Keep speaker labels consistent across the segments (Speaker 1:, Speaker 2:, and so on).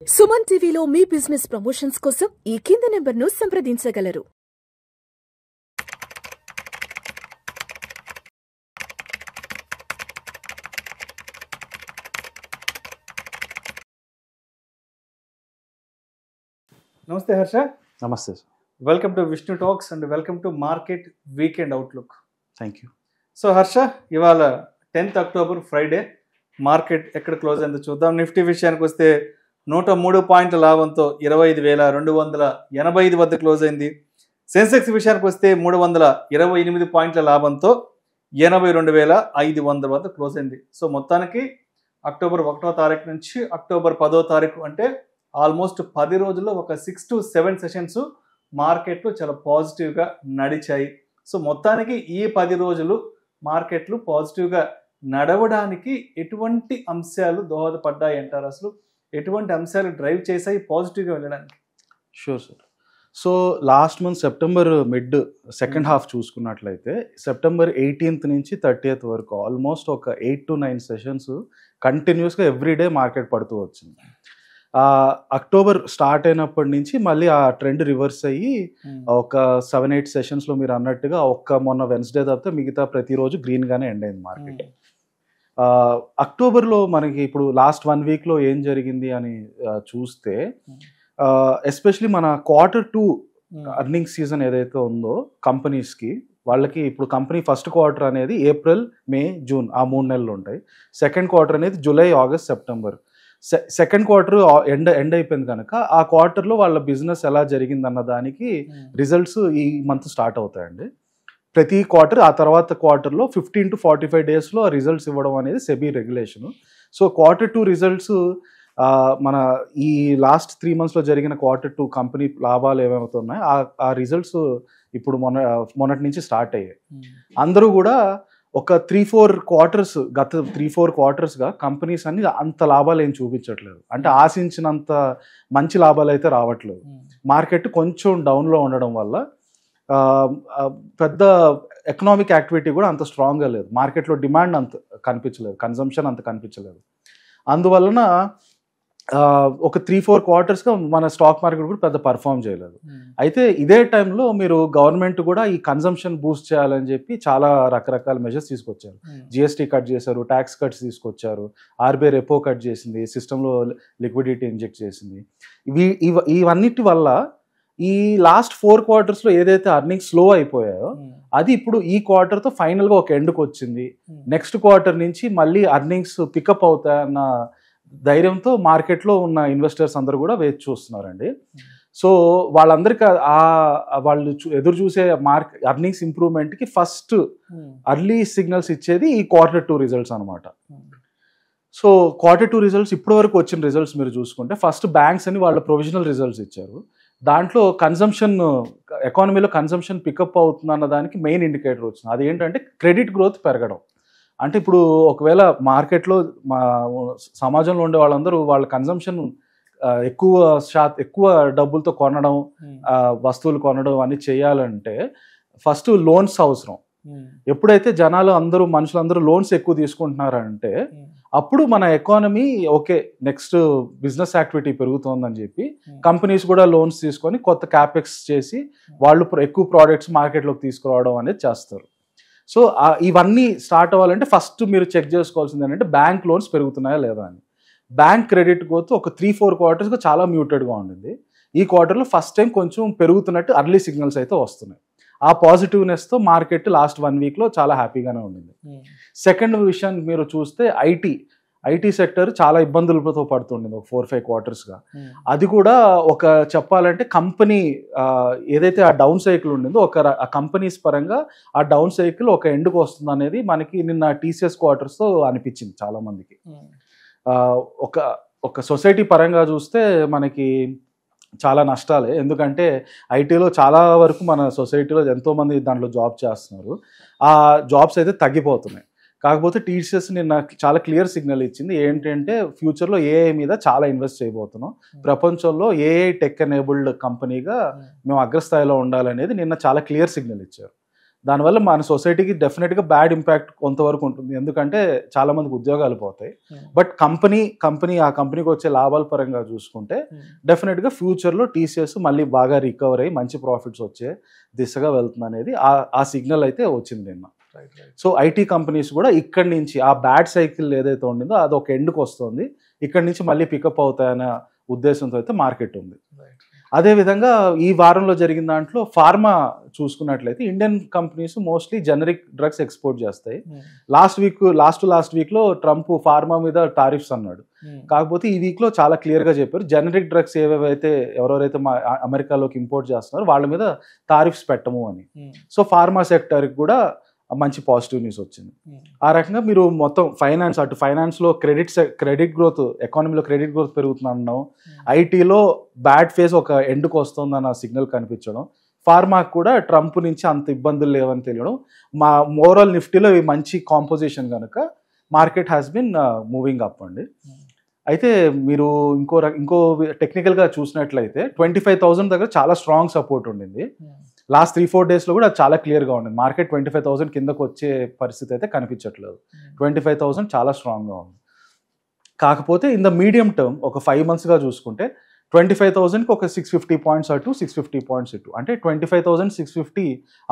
Speaker 1: సుమన్ టీవీలో మీ business promotions కోసం ఈ కింది నెంబర్ను సంప్రదించగలరు.
Speaker 2: నమస్తే హర్ష.
Speaker 3: నమస్తే sir.
Speaker 2: Welcome to Vishnu talks and welcome to market weekend outlook.
Speaker 3: Thank you.
Speaker 2: So Harsha, ఇవాళ 10th అక్టోబర్ ఫ్రైడే మార్కెట్ ఎక్కడ క్లోజ్ అయిందో చూద్దాం. నిఫ్టీ విషయానికి వస్తే 103 పాయింట్ల లాభంతో 25,285 వద్ద క్లోజ్ అయింది. సెన్సెక్స్ విషయానికి వస్తే 328 పాయింట్ల లాభంతో 82,500 వద్ద క్లోజ్ అయింది. సో మొత్తానికి అక్టోబర్ 1వ తారీఖు నుంచి అక్టోబర్ 10వ తారీఖు అంటే ఆల్మోస్ట్ 10 రోజుల్లో ఒక 6 to 7 సెషన్స్ మార్కెట్లు చాలా పాజిటివ్గా నడిచాయి. సో మొత్తానికి ఈ 10 రోజులు మార్కెట్లు పాజిటివ్గా నడవడానికి ఎటువంటి అంశాలు దోహదపడ్డాయి అంటారు? అసలు ఎటువంటి అంశాలు డ్రైవ్ చేశాయి పాజిటివ్గా వెళ్ళడానికి?
Speaker 3: Sure sir. So last month September mid second half చూసుకున్నట్లయితే సెప్టెంబర్ 18th నుంచి 30th వరకు ఆల్మోస్ట్ ఒక 8 to 9 సెషన్స్ కంటిన్యూస్గా ఎవ్రీడే మార్కెట్ పడుతూ వచ్చింది. అక్టోబర్ స్టార్ట్ అయినప్పటి నుంచి మళ్ళీ ఆ ట్రెండ్ రివర్స్ అయ్యి ఒక 7-8 సెషన్స్లో మీరు అన్నట్టుగా మొన్న వెన్స్డే తప్పితే మిగతా ప్రతిరోజు గ్రీన్గానే ఎండ్ అయింది మార్కెట్. అక్టోబర్లో మనకి ఇప్పుడు లాస్ట్ 1 వీక్లో ఏం జరిగింది అని చూస్తే ఎస్పెషలీ మన Q2 అర్నింగ్ సీజన్ ఏదైతే ఉందో కంపెనీస్కి, వాళ్ళకి ఇప్పుడు కంపెనీ ఫస్ట్ క్వార్టర్ అనేది ఏప్రిల్, మే, జూన్ ఆ 3 నెలలు ఉంటాయి. సెకండ్ క్వార్టర్ అనేది July, August, September. Second quarter end అయిపోయింది కనుక ఆ క్వార్టర్లో వాళ్ళ బిజినెస్ ఎలా జరిగిందన్న దానికి రిజల్ట్స్ ఈ మంత్ స్టార్ట్ అవుతాయండి. ప్రతి క్వార్టర్ ఆ తర్వాత క్వార్టర్లో 15 to 45 డేస్లో రిజల్ట్స్ ఇవ్వడం అనేది SEBI regulation. So Q2 results మన ఈ లాస్ట్ 3 monthsలో జరిగిన Q2 కంపెనీ లాభాలు ఏమవుతున్నాయి ఆ రిజల్ట్స్ ఇప్పుడు మొన్నటి నుంచి స్టార్ట్ అయ్యాయి. అందరూ కూడా ఒక 3-4 క్వార్టర్స్ గత 3-4 క్వార్టర్స్గా కంపెనీస్ అన్ని అంత లాభాలు ఏం చూపించట్లేదు. అంటే ఆశించినంత మంచి లాభాలు అయితే రావట్లేదు. మార్కెట్ కొంచెం డౌన్లో ఉండడం వల్ల పెద్ద ఎకనామిక్ యాక్టివిటీ కూడా అంత స్ట్రాంగ్గా లేదు. మార్కెట్లో డిమాండ్ అంత కనిపించలేదు, కన్జంప్షన్ అంత కనిపించలేదు. అందువలన ఒక 3-4 క్వార్టర్స్గా మన స్టాక్ మార్కెట్ కూడా పెద్ద పర్ఫామ్ చేయలేదు. అయితే ఇదే టైంలో మీరు గవర్నమెంట్ కూడా ఈ కన్జంప్షన్ బూస్ట్ చేయాలని చెప్పి చాలా రకరకాల మెజర్స్ తీసుకొచ్చారు. జిఎస్టీ కట్ చేశారు, ట్యాక్స్ కట్స్ తీసుకొచ్చారు, ఆర్బీఐ రెపో కట్ చేసింది, సిస్టంలో లిక్విడిటీ ఇంజెక్ట్ చేసింది. ఇవన్నిటి వల్ల ఈ లాస్ట్ 4 క్వార్టర్స్లో ఏదైతే అర్నింగ్స్ స్లో అయిపోయాయో అది ఇప్పుడు ఈ క్వార్టర్తో ఫైనల్గా ఒక ఎండ్కి వచ్చింది. నెక్స్ట్ క్వార్టర్ నుంచి మళ్ళీ అర్నింగ్స్ పికప్ అవుతాయన్న ధైర్యంతో మార్కెట్లో ఉన్న ఇన్వెస్టర్స్ అందరూ కూడా వేచి చూస్తున్నారండి. సో వాళ్ళందరికీ వాళ్ళు ఎదురు చూసే అర్నింగ్స్ ఇంప్రూవ్మెంట్కి ఫస్ట్ అర్లీ సిగ్నల్స్ ఇచ్చేది ఈ Q2 రిజల్ట్స్ అనమాట. సో Q2 రిజల్ట్స్ ఇప్పటి వరకు వచ్చిన రిజల్ట్స్ మీరు చూసుకుంటే ఫస్ట్ బ్యాంక్స్ అని వాళ్ళ ప్రొవిజనల్ రిజల్ట్స్ ఇచ్చారు. దాంట్లో ఎకానమీలో కన్సంప్షన్ పికప్ అవుతుంది అన్న దానికి మెయిన్ ఇండికేటర్ వచ్చింది. అది ఏంటంటే క్రెడిట్ గ్రోత్ పెరగడం. అంటే ఇప్పుడు ఒకవేళ మార్కెట్లో సమాజంలో ఉండే వాళ్ళందరూ వాళ్ళ కన్సంప్షన్ ఎక్కువ డబ్బులతో కొనడం, వస్తువులు కొనడం అన్ని చేయాలంటే ఫస్ట్ లోన్స్ అవసరం. ఎప్పుడైతే మనుషులందరూ లోన్స్ ఎక్కువ తీసుకుంటున్నారంటే అప్పుడు మన economy okay, next business activity పెరుగుతోందని చెప్పి కంపెనీస్ కూడా లోన్స్ తీసుకొని కొత్త క్యాపెక్స్ చేసి వాళ్ళు ఎక్కువ ప్రోడక్ట్స్ మార్కెట్లోకి తీసుకురావడం అనేది చేస్తారు. సో ఇవన్నీ స్టార్ట్ అవ్వాలంటే ఫస్ట్ మీరు చెక్ చేసుకోవాల్సింది ఏంటంటే బ్యాంక్ లోన్స్ పెరుగుతున్నాయా లేదా అని. బ్యాంక్ క్రెడిట్ గ్రోత్ ఒక 3-4 క్వార్టర్స్గా చాలా మ్యూటెడ్గా ఉండింది. ఈ క్వార్టర్లో ఫస్ట్ టైం కొంచెం పెరుగుతున్నట్టు అర్లీ సిగ్నల్స్ అయితే వస్తున్నాయి. ఆ పాజిటివ్నెస్తో మార్కెట్ లాస్ట్ 1 వీక్లో చాలా హ్యాపీగానే ఉండింది. సెకండ్ విషయాన్ని మీరు చూస్తే ఐటీ సెక్టర్ చాలా ఇబ్బందులతో పడుతుండింది ఒక 4-5 క్వార్టర్స్గా. అది కూడా ఒక చెప్పాలంటే కంపెనీ ఏదైతే ఆ డౌన్ సైకిల్ ఉండిందో ఆ కంపెనీస్ పరంగా ఆ డౌన్ సైకిల్ ఒక ఎండ్కి వస్తుంది అనేది మనకి నిన్న టీసీఎస్ క్వార్టర్స్తో అనిపించింది చాలా మందికి. ఒక సొసైటీ పరంగా చూస్తే మనకి చాలా నష్టాలే. ఎందుకంటే ఐటీలో చాలా వరకు మన సొసైటీలో ఎంతోమంది దాంట్లో జాబ్ చేస్తున్నారు. ఆ జాబ్స్ అయితే తగ్గిపోతున్నాయి. కాకపోతే టీసీఎస్ నిన్న చాలా క్లియర్ సిగ్నల్ ఇచ్చింది. ఏంటంటే ఫ్యూచర్లో ఏఐ మీద చాలా ఇన్వెస్ట్ చేయబోతున్నాం, ప్రపంచంలో ఏఐ టెక్ ఎనేబుల్డ్ కంపెనీగా మేము అగ్రస్థాయిలో ఉండాలనేది నిన్న చాలా క్లియర్ సిగ్నల్ ఇచ్చారు. దానివల్ల మన సొసైటీకి డెఫినెట్గా బ్యాడ్ ఇంపాక్ట్ కొంతవరకు ఉంటుంది, ఎందుకంటే చాలా మందికి ఉద్యోగాలు పోతాయి. బట్ ఆ కంపెనీకి వచ్చే లాభాల పరంగా చూసుకుంటే డెఫినెట్గా ఫ్యూచర్లో టీసీఎస్ మళ్ళీ బాగా రికవర్ అయ్యి మంచి ప్రాఫిట్స్ వచ్చే దిశగా వెళ్తుంది అనేది ఆ సిగ్నల్ అయితే వచ్చింది నిన్న. సో ఐటీ కంపెనీస్ కూడా ఇక్కడి నుంచి ఆ బ్యాడ్ సైకిల్ ఏదైతే ఉండిందో అది ఒక ఎండ్కి వస్తుంది, ఇక్కడి నుంచి మళ్ళీ పికప్ అవుతాయనే ఉద్దేశంతో అయితే మార్కెట్ ఉంది. అదేవిధంగా ఈ వారంలో జరిగిన దాంట్లో ఫార్మా చూసుకున్నట్లయితే Indian companies mostly generic drugs export చేస్తాయి. లాస్ట్ వీక్లో ట్రంప్ ఫార్మా మీద టారిఫ్స్ అన్నాడు, కాకపోతే ఈ వీక్లో చాలా క్లియర్గా చెప్పారు జనరిక్ డ్రగ్స్ ఎవరైతే అమెరికాలోకి ఇంపోర్ట్ చేస్తున్నారో వాళ్ళ మీద టారిఫ్స్ పెట్టము అని. సో ఫార్మా సెక్టర్కి కూడా మంచి పాజిటివ్ న్యూస్ వచ్చింది. ఆ రకంగా మీరు మొత్తం ఫైనాన్స్లో క్రెడిట్ గ్రోత్, ఎకానమీలో క్రెడిట్ గ్రోత్ పెరుగుతుందన్నాం, ఐటీలో బ్యాడ్ ఫేజ్ ఒక ఎండ్కి వస్తుందన్న సిగ్నల్ కనిపించడం, ఫార్మాకు కూడా ట్రంప్ నుంచి అంత ఇబ్బందులు లేవని తెలియడం, మా ఓవరాల్ నిఫ్టీలో ఈ మంచి కాంపోజిషన్ కనుక market has been moving up అండి. అయితే మీరు ఇంకో టెక్నికల్గా చూసినట్లయితే 25,000 దగ్గర చాలా స్ట్రాంగ్ సపోర్ట్ ఉండింది. లాస్ట్ 3-4 డేస్లో కూడా చాలా క్లియర్గా ఉండింది. మార్కెట్ 25,000 కిందకు వచ్చే పరిస్థితి అయితే కనిపించట్లేదు. 25,000 చాలా స్ట్రాంగ్గా ఉంది. కాకపోతే ఇన్ ద మీడియం టర్మ్ ఒక 5 monthsగా చూసుకుంటే 25,000కి ఒక 650 పాయింట్స్ అటు 650 పాయింట్స్ ఇటు, అంటే 25,650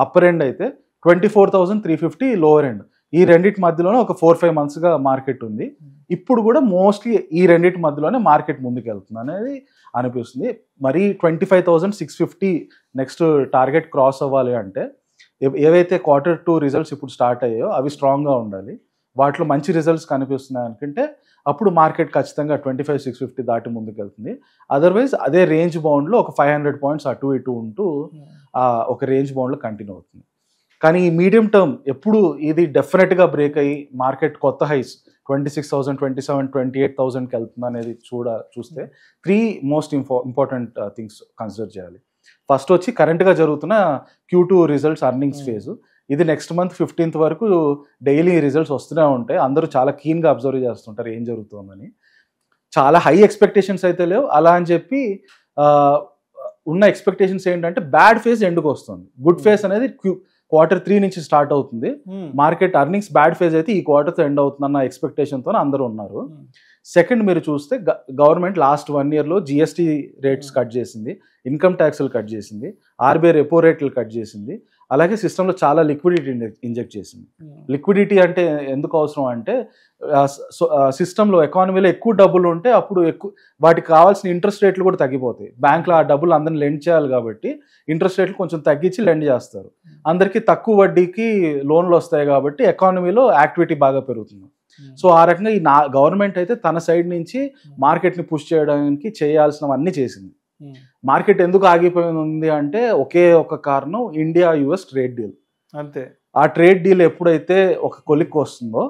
Speaker 3: అప్పర్ ఎండ్ అయితే 24,350 లోవర్ ఎండ్. ఈ రెండింటి మధ్యలోనే ఒక 4-5 monthsగా మార్కెట్ ఉంది. ఇప్పుడు కూడా మోస్ట్లీ ఈ రెండింటి మధ్యలోనే మార్కెట్ ముందుకు వెళ్తుంది అనేది అనిపిస్తుంది. మరి 25,650 నెక్స్ట్ టార్గెట్ క్రాస్ అవ్వాలి అంటే ఏవైతే Q2 రిజల్ట్స్ ఇప్పుడు స్టార్ట్ అయ్యాయో అవి స్ట్రాంగ్గా ఉండాలి, వాటిలో మంచి రిజల్ట్స్ కనిపిస్తున్నాయి అనుకుంటే అప్పుడు మార్కెట్ ఖచ్చితంగా 25,650 దాటి ముందుకు వెళ్తుంది. అదర్వైజ్ అదే రేంజ్ బౌండ్లో ఒక 500 పాయింట్స్ అటు ఇటు ఉంటూ ఒక రేంజ్ బౌండ్లో కంటిన్యూ అవుతుంది. కానీ ఈ మీడియం టర్మ్ ఎప్పుడు ఇది డెఫినెట్గా బ్రేక్ అయ్యి మార్కెట్ కొత్త హైస్ 26,000, 27,000, 28,000కి వెళ్తుంది అనేది చూస్తే 3 మోస్ట్ ఇంపార్టెంట్ థింగ్స్ కన్సిడర్ చేయాలి. ఫస్ట్ వచ్చి కరెంట్గా జరుగుతున్న Q2 రిజల్ట్స్ అర్నింగ్స్ ఫేజ్. ఇది నెక్స్ట్ మంత్ 15th వరకు డైలీ రిజల్ట్స్ వస్తూనే ఉంటాయి. అందరూ చాలా కీన్గా అబ్జర్వ్ చేస్తుంటారు ఏం జరుగుతుందని. చాలా హై ఎక్స్పెక్టేషన్స్ అయితే లేవు, అలా అని చెప్పి ఉన్న ఎక్స్పెక్టేషన్స్ ఏంటంటే బ్యాడ్ ఫేజ్ ఎండ్కి వస్తుంది, గుడ్ ఫేజ్ అనేది Q3 నుంచి స్టార్ట్ అవుతుంది. మార్కెట్ అర్నింగ్స్ బ్యాడ్ ఫేజ్ అయితే ఈ క్వార్టర్తో ఎండ్ అవుతుందన్న ఎక్స్పెక్టేషన్తో అందరూ ఉన్నారు. సెకండ్ మీరు చూస్తే గవర్నమెంట్ లాస్ట్ 1 yearలో జిఎస్టీ రేట్స్ కట్ చేసింది, ఇన్కమ్ ట్యాక్స్లు కట్ చేసింది, ఆర్బీఐ రెపో రేట్లు కట్ చేసింది, అలాగే సిస్టంలో చాలా లిక్విడిటీ ఇంజెక్ట్ చేసింది. లిక్విడిటీ అంటే ఎందుకు అవసరం అంటే సిస్టంలో ఎకానమీలో ఎక్కువ డబ్బులు ఉంటే అప్పుడు వాటికి కావాల్సిన ఇంట్రెస్ట్ రేట్లు కూడా తగ్గిపోతాయి. బ్యాంకులో ఆ డబ్బులు అందరిని లెండ్ చేయాలి కాబట్టి ఇంట్రెస్ట్ రేట్లు కొంచెం తగ్గించి లెండ్ చేస్తారు. అందరికీ తక్కువ వడ్డీకి లోన్లు వస్తాయి కాబట్టి ఎకానమీలో యాక్టివిటీ బాగా పెరుగుతుంది. సో ఆ రకంగా ఈ గవర్నమెంట్ అయితే తన సైడ్ నుంచి మార్కెట్ని పుష్ చేయడానికి చేయాల్సినవన్నీ చేసింది. మార్కెట్ ఎందుకు ఆగిపోయింది అంటే ఒకే ఒక కారణం, ఇండియా US ట్రేడ్ డీల్. అంతే, ఆ ట్రేడ్ డీల్ ఎప్పుడైతే ఒక కొలిక్కి వస్తుందో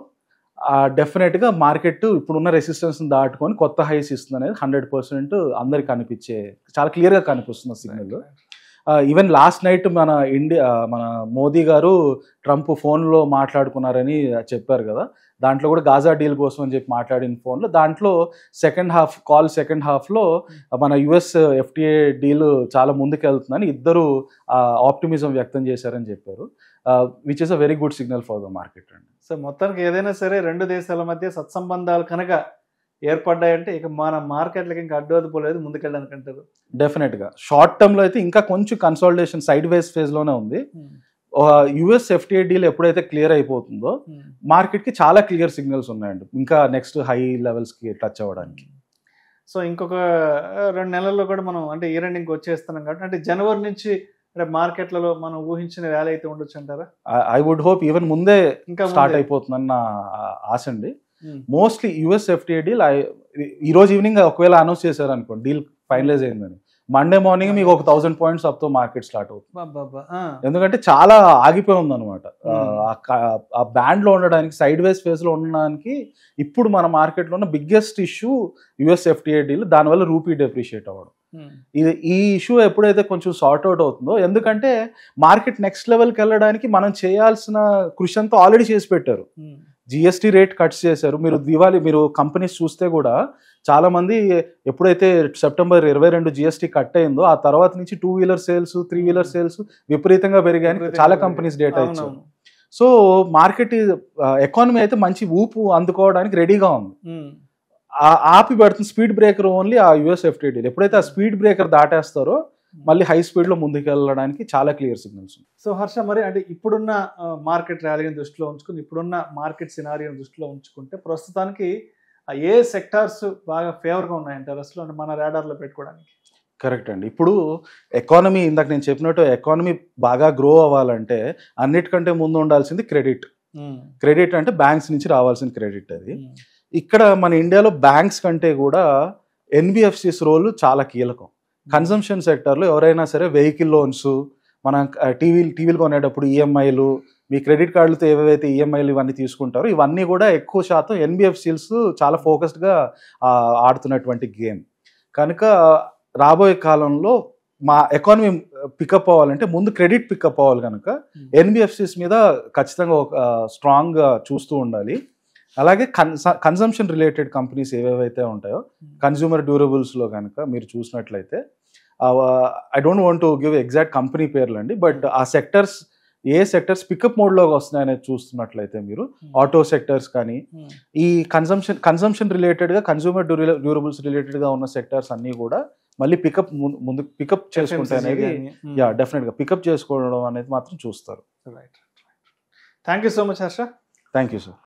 Speaker 3: డెఫినెట్గా మార్కెట్ ఇప్పుడున్న రెసిస్టెన్స్ని దాటుకొని కొత్త హైస్ ఇస్తుంది అనేది 100% అందరికి కనిపించే చాలా క్లియర్గా కనిపిస్తుంది సిగ్నల్. ఈవెన్ లాస్ట్ నైట్ మన మోదీ గారు ట్రంప్ ఫోన్లో మాట్లాడుకున్నారని చెప్పారు కదా, దాంట్లో కూడా గాజా డీల్ కోసం అని చెప్పి మాట్లాడిన ఫోన్లో, దాంట్లో సెకండ్ హాఫ్లో మన US FTA డీల్ చాలా ముందుకు వెళ్తుందని ఇద్దరు ఆప్టిమిజం వ్యక్తం చేశారని చెప్పారు, which is a very good signal for the market అండి.
Speaker 2: సో మొత్తానికి ఏదైనా సరే 2 దేశాల మధ్య సత్సంబంధాలు కనుక ఏర్పడ్డాయంటే ఇక మన మార్కెట్లకి ఇంకా అడ్డోదిపోలేదు, ముందుకెళ్ళడానికి అంటారు.
Speaker 3: డెఫినెట్గా షార్ట్ టర్మ్లో అయితే ఇంకా కొంచెం కన్సాలిడేషన్ సైడ్ వేస్ ఫేజ్లోనే ఉంది. US FTA డీల్ ఎప్పుడైతే క్లియర్ అయిపోతుందో మార్కెట్కి చాలా క్లియర్ సిగ్నల్స్ ఉన్నాయండి ఇంకా నెక్స్ట్ హై లెవెల్స్కి టచ్ అవ్వడానికి.
Speaker 2: సో ఇంకొక 2 నెలల్లో కూడా మనం అంటే ఇయర్ ఎండింగ్ వచ్చేస్తున్నాం కాబట్టి అంటే జనవరి నుంచి మార్కెట్లలో మనం ఊహించిన ర్యాలీ అయితే ఉండొచ్చు అంటారా?
Speaker 3: ఐ వుడ్ హోప్ ఈవెన్ ముందే ఇంకా స్టార్ట్ అయిపోతుందన్న ఆశ అండి. మోస్ట్లీ US FTA డీల్ ఈ రోజు ఈవినింగ్ ఒకవేళ అనౌన్స్ చేశారు అనుకోండి డీల్ ఫైనలైజ్ అయిందని, మండే మార్నింగ్ మీకు 1,000 పాయింట్స్ అప్తో మార్కెట్ స్టార్ట్ అవుతుంది. ఎందుకంటే చాలా ఆగిపోయి ఉంది అనమాట. ఆ బ్యాండ్ లో ఉండడానికి, సైడ్ వేస్ ఫేజ్ లో ఉండడానికి ఇప్పుడు మన మార్కెట్ లో ఉన్న biggest issue US FTA deal, దానివల్ల రూపీ డెప్రిషియేట్ అవ్వడం. ఈ ఇష్యూ ఎప్పుడైతే కొంచెం సార్ట్ అవుట్ అవుతుందో, ఎందుకంటే మార్కెట్ నెక్స్ట్ లెవెల్కి వెళ్ళడానికి మనం చేయాల్సిన కృషి అంతా ఆల్రెడీ చేసి పెట్టారు. GST రేట్ కట్స్ చేశారు. మీరు కంపెనీస్ చూస్తే కూడా చాలా మంది ఎప్పుడైతే సెప్టెంబర్ 22 జిఎస్టీ కట్ అయిందో ఆ తర్వాత నుంచి 2 వీలర్ సేల్స్ 3 వీలర్ సేల్స్ విపరీతంగా పెరిగాయని చాలా కంపెనీస్ డేటా ఇచ్చారు. సో మార్కెట్ ఎకానమీ అయితే మంచి ఊపు అందుకోవడానికి రెడీగా ఉంది. ఆపి పెడుతుంది స్పీడ్ బ్రేకర్ ఓన్లీ ఆ యుఎస్ ఎఫ్టీడీ. ఎప్పుడైతే ఆ స్పీడ్ బ్రేకర్ దాటేస్తారో మళ్ళీ హై స్పీడ్ లో ముందుకు వెళ్ళడానికి చాలా క్లియర్ సిగ్నల్స్.
Speaker 2: సో హర్ష, మరి అంటే ఇప్పుడున్న మార్కెట్ ర్యాలీని దృష్టిలో ఉంచుకుని, ఇప్పుడున్న మార్కెట్ సినారియోని దృష్టిలో ఉంచుకుంటే ప్రస్తుతానికి ఏ సెక్టార్స్ బాగా ఫేవర్గా ఉన్నాయంటారు అసలు, అంటే మన రాడార్లో పెట్టుకోవడానికి?
Speaker 3: కరెక్ట్ అండి. ఇప్పుడు ఎకానమీ, ఇందాక నేను చెప్పినట్టు ఎకానమీ బాగా గ్రో అవ్వాలంటే అన్నిటికంటే ముందు ఉండాల్సింది క్రెడిట్. క్రెడిట్ అంటే బ్యాంక్స్ నుంచి రావాల్సిన క్రెడిట్. అది ఇక్కడ మన ఇండియాలో బ్యాంక్స్ కంటే కూడా ఎన్బిఎఫ్సిస్ రోల్ చాలా కీలకం. కన్సంప్షన్ సెక్టర్లో ఎవరైనా సరే వెహికల్ లోన్స్, మనం టీవీలు కొనేటప్పుడు ఈఎంఐలు, మీ క్రెడిట్ కార్డులతో ఏవైతే ఈఎంఐలు ఇవన్నీ తీసుకుంటారో ఇవన్నీ కూడా ఎక్కువ శాతం ఎన్బిఎఫ్సిస్ చాలా ఫోకస్డ్గా ఆడుతున్నటువంటి గేమ్. కనుక రాబోయే కాలంలో మా ఎకానమీ పికప్ అవ్వాలంటే ముందు క్రెడిట్ పికప్ అవ్వాలి. కనుక ఎన్బిఎఫ్సిస్ మీద ఖచ్చితంగా ఒక స్ట్రాంగ్గా చూస్తూ ఉండాలి. అలాగే కన్సంప్షన్ రిలేటెడ్ కంపెనీస్ ఏవేవైతే ఉంటాయో కన్స్యూమర్ డ్యూరబుల్స్లో కనుక మీరు చూసినట్లయితే, I don't want to give exact company పేర్లు అండి, బట్ ఆ సెక్టర్స్ ఏ సెక్టర్స్ పికప్ మోడ్లోకి వస్తున్నాయనేది చూస్తున్నట్లయితే మీరు ఆటో సెక్టర్స్ కానీ ఈ కన్సంప్షన్ రిలేటెడ్గా కన్స్యూమర్ డ్యూరబుల్స్ రిలేటెడ్గా ఉన్న సెక్టర్స్ అన్నీ కూడా మళ్ళీ ముందు పికప్ చేసుకుంటే అనేది డెఫినెట్గా పికప్ చేసుకోవడం అనేది మాత్రం చూస్తారు.
Speaker 2: Thank you so much Harsha.
Speaker 3: Thank you sir.